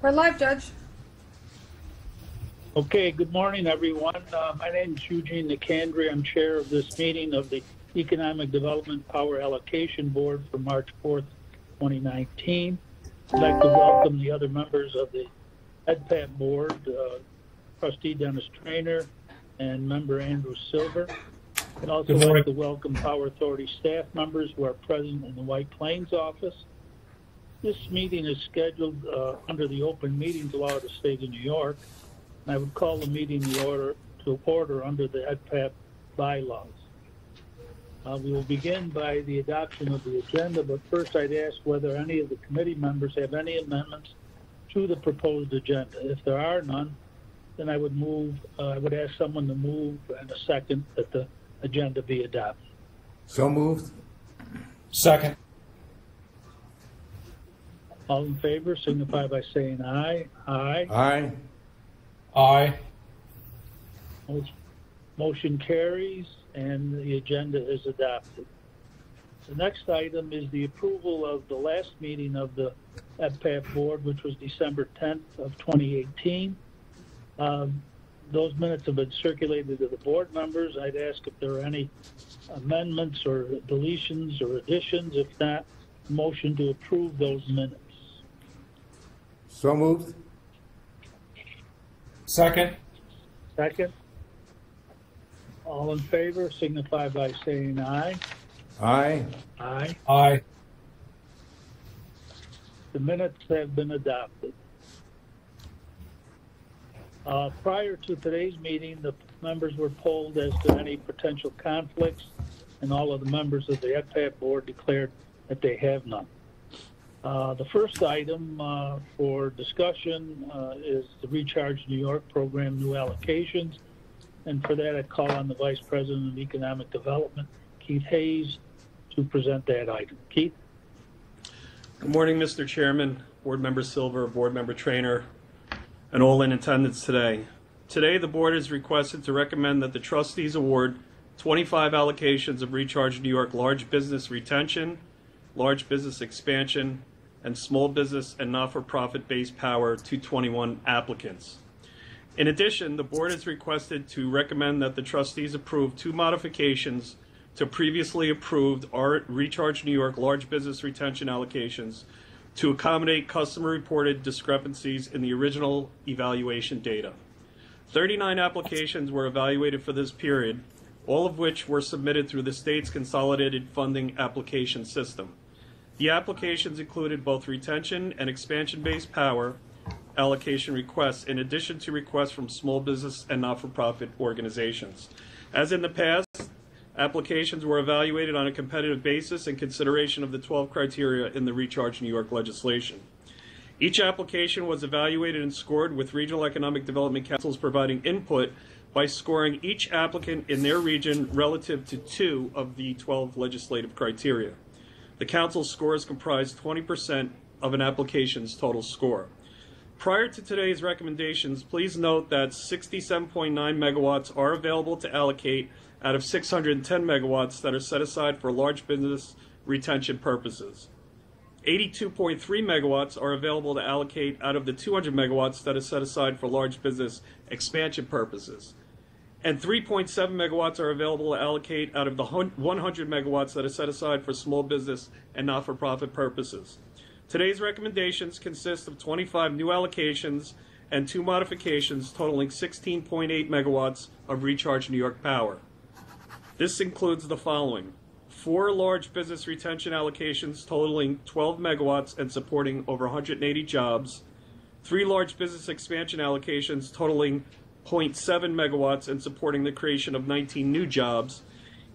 We're live, Judge. Okay, good morning, everyone. My name is Eugene Nicandri. I'm chair of this meeting of the Economic Development Power Allocation Board for March 4th, 2019. I'd like to welcome the other members of the EdPAT board, Trustee Dennis Traynor and Member Andrew Silver. I'd also like to welcome Power Authority staff members who are present in the White Plains office. This meeting is scheduled under the open meetings law of the state of New York. And I would call the meeting to order under the EdPAT bylaws. We will begin by the adoption of the agenda, but first I'd ask whether any of the committee members have any amendments to the proposed agenda. If there are none, then I would ask someone to move and a second that the agenda be adopted. So moved. Second. All in favor signify by saying aye. Aye. Aye. Aye. Motion carries and the agenda is adopted. The next item is the approval of the last meeting of the EdPAT board, which was December 10th of 2018. Those minutes have been circulated to the board members. I'd ask if there are any amendments or deletions or additions. If not, motion to approve those minutes. So moved. Second. Second. All in favor signify by saying aye. Aye. Aye. Aye. The minutes have been adopted. Prior to today's meeting, the members were polled as to any potential conflicts, and all of the members of the EdPAT board declared that they have none. The first item for discussion is the Recharge New York program new allocations. And for that, I call on the Vice President of Economic Development, Keith Hayes, to present that item. Keith? Good morning, Mr. Chairman, Board Member Silver, Board Member Traynor, and all in attendance today. Today, the board is requested to recommend that the trustees award 25 allocations of Recharge New York large business retention, large business expansion, and small business and not-for-profit based power to 21 applicants. In addition, the board is requested to recommend that the trustees approve 2 modifications to previously approved Recharge New York large business retention allocations to accommodate customer-reported discrepancies in the original evaluation data. 39 applications were evaluated for this period, all of which were submitted through the state's consolidated funding application system. The applications included both retention and expansion-based power allocation requests, in addition to requests from small business and not-for-profit organizations. As in the past, applications were evaluated on a competitive basis in consideration of the 12 criteria in the Recharge New York legislation. Each application was evaluated and scored, with regional economic development councils providing input by scoring each applicant in their region relative to 2 of the 12 legislative criteria. The council's scores comprise 20% of an application's total score. Prior to today's recommendations, please note that 67.9 megawatts are available to allocate out of 610 megawatts that are set aside for large business retention purposes. 82.3 megawatts are available to allocate out of the 200 megawatts that are set aside for large business expansion purposes. And 3.7 megawatts are available to allocate out of the 100 megawatts that are set aside for small business and not-for-profit purposes. Today's recommendations consist of 25 new allocations and 2 modifications totaling 16.8 megawatts of Recharge New York power. This includes the following: 4 large business retention allocations totaling 12 megawatts and supporting over 180 jobs, 3 large business expansion allocations totaling 0.7 megawatts and supporting the creation of 19 new jobs,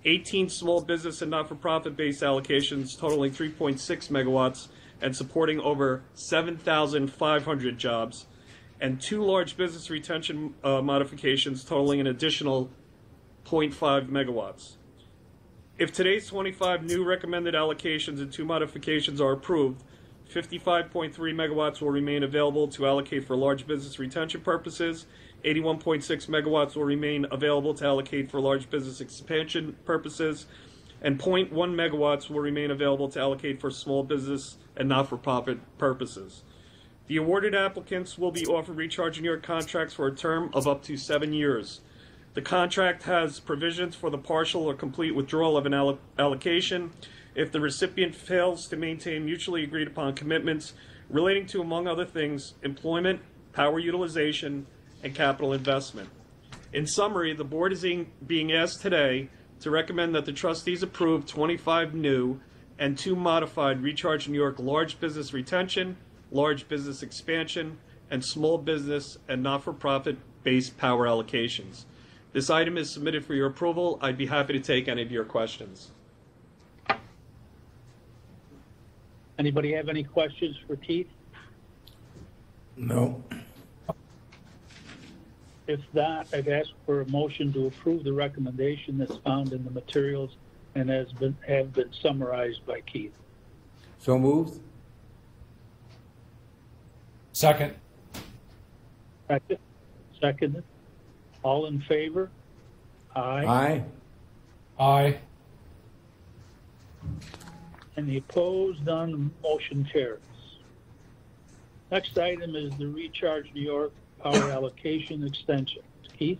18 small business and not-for-profit based allocations totaling 3.6 megawatts and supporting over 7,500 jobs, and 2 large business retention modifications totaling an additional 0.5 megawatts. If today's 25 new recommended allocations and 2 modifications are approved, 55.3 megawatts will remain available to allocate for large business retention purposes, 81.6 megawatts will remain available to allocate for large business expansion purposes, and 0.1 megawatts will remain available to allocate for small business and not-for-profit purposes. The awarded applicants will be offered Recharge New York contracts for a term of up to 7 years. The contract has provisions for the partial or complete withdrawal of an allocation if the recipient fails to maintain mutually agreed upon commitments relating to, among other things, employment, power utilization, and capital investment. In summary, the board is being asked today to recommend that the trustees approve 25 new and 2 modified Recharge New York large business retention, large business expansion, and small business and not-for-profit based power allocations. This item is submitted for your approval. I'd be happy to take any of your questions. Anybody have any questions for Keith? No. If not, I'd ask for a motion to approve the recommendation that's found in the materials and have been summarized by Keith. So moved. Second. Seconded. All in favor? Aye. Aye. Aye. Any opposed? None. Motion carries. Next item is the Recharge New York Power Allocation Extension. Keith?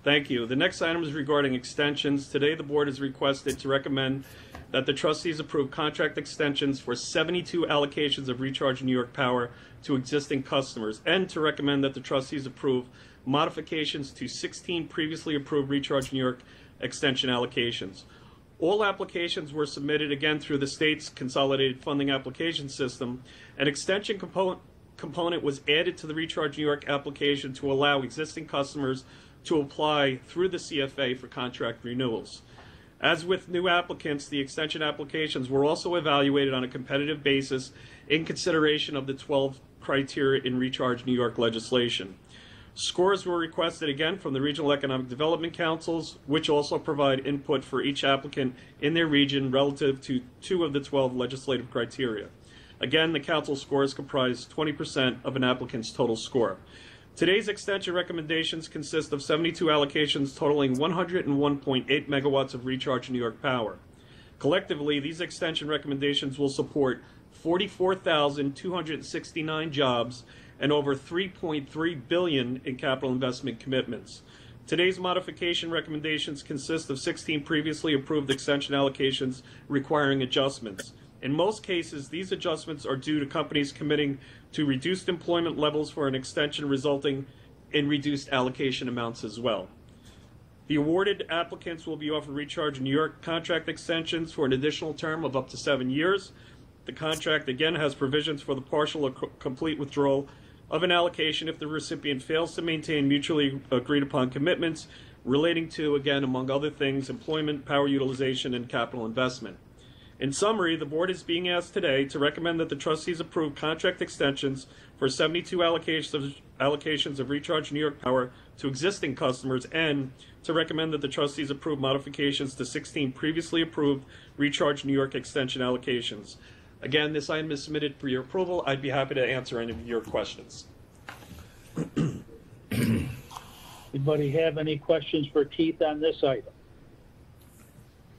Thank you. The next item is regarding extensions. Today, the board is requested to recommend that the trustees approve contract extensions for 72 allocations of Recharge New York Power to existing customers, and to recommend that the trustees approve modifications to 16 previously approved Recharge New York extension allocations. All applications were submitted again through the state's consolidated funding application system. An extension component was added to the Recharge New York application to allow existing customers to apply through the CFA for contract renewals. As with new applicants, the extension applications were also evaluated on a competitive basis in consideration of the 12 criteria in Recharge New York legislation. Scores were requested again from the Regional Economic Development Councils, which also provide input for each applicant in their region relative to 2 of the 12 legislative criteria. Again, the council scores comprise 20% of an applicant's total score. Today's extension recommendations consist of 72 allocations totaling 101.8 megawatts of Recharge New York power. Collectively, these extension recommendations will support 44,269 jobs and over $3.3 billion in capital investment commitments. Today's modification recommendations consist of 16 previously approved extension allocations requiring adjustments. In most cases, these adjustments are due to companies committing to reduced employment levels for an extension, resulting in reduced allocation amounts as well. The awarded applicants will be offered Recharge New York contract extensions for an additional term of up to 7 years. The contract again has provisions for the partial or complete withdrawal of an allocation if the recipient fails to maintain mutually agreed upon commitments relating to, again, among other things, employment, power utilization, and capital investment. In summary, the board is being asked today to recommend that the trustees approve contract extensions for 72 allocations of Recharge New York power to existing customers, and to recommend that the trustees approve modifications to 16 previously approved Recharge New York extension allocations. Again, this item is submitted for your approval. I'd be happy to answer any of your questions. Anybody have any questions for Keith on this item?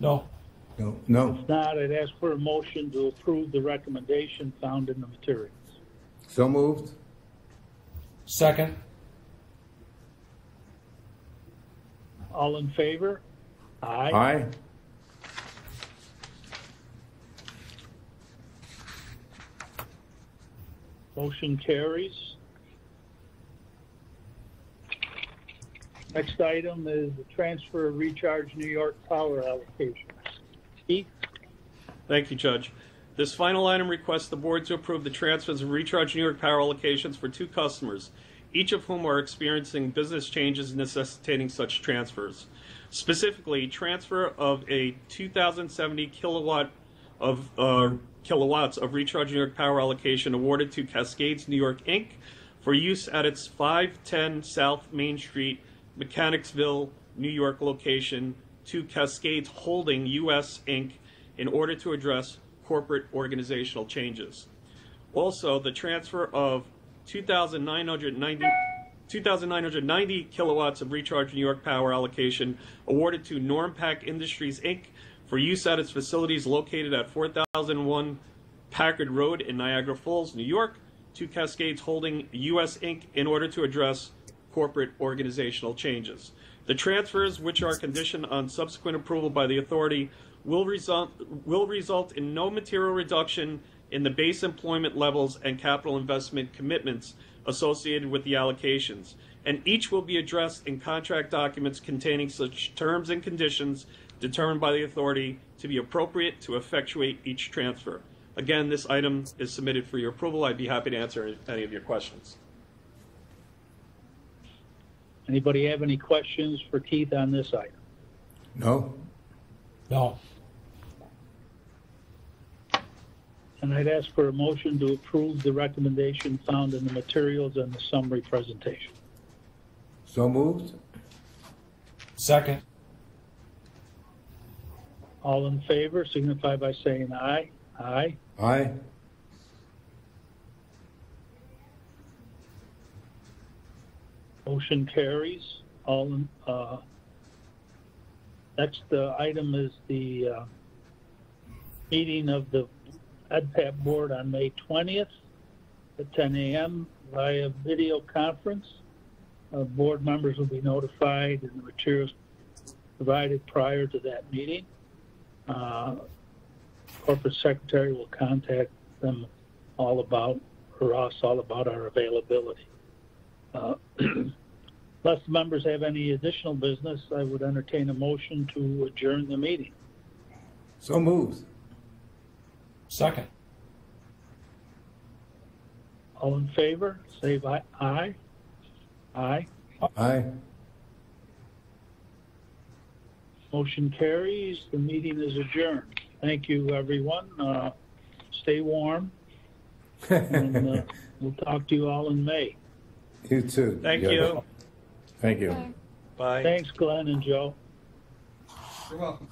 No. No. If not, I'd ask for a motion to approve the recommendation found in the materials. So moved. Second. All in favor? Aye. Aye. Motion carries. Next item is the transfer of Recharge New York power allocation. Keith? Thank you, Judge. This final item requests the board to approve the transfers of Recharge New York power allocations for 2 customers, each of whom are experiencing business changes necessitating such transfers. Specifically, transfer of a 2,070 kilowatts of Recharge New York power allocation awarded to Cascades New York, Inc. for use at its 510 South Main Street, Mechanicsville, New York location to Cascades Holding U.S. Inc. in order to address corporate organizational changes. Also, the transfer of 2,990 kilowatts of Recharge New York power allocation awarded to Normpac Industries, Inc. for use at its facilities located at 4001 Packard Road in Niagara Falls, New York, to Cascades Holding U.S. Inc. in order to address corporate organizational changes. The transfers, which are conditioned on subsequent approval by the authority, will result in no material reduction in the base employment levels and capital investment commitments associated with the allocations, and each will be addressed in contract documents containing such terms and conditions determined by the authority to be appropriate to effectuate each transfer. Again, this item is submitted for your approval. I'd be happy to answer any of your questions. Anybody have any questions for Keith on this item? No. No. And I'd ask for a motion to approve the recommendation found in the materials and the summary presentation. So moved? Second. All in favor signify by saying aye. Aye. Aye. Motion carries. Next item is the meeting of the EdPAP board on May 20th at 10 a.m. via video conference. Board members will be notified and the materials provided prior to that meeting. Corporate secretary will contact them all about our availability. Unless the members have any additional business, I would entertain a motion to adjourn the meeting. So moved. Second. All in favor, say aye. Aye. Aye. Motion carries. The meeting is adjourned. Thank you, everyone. Stay warm, and we'll talk to you all in May. You too. Thank Yeah. you. Thank you. Bye. Thanks, Glenn and Joe. You're welcome.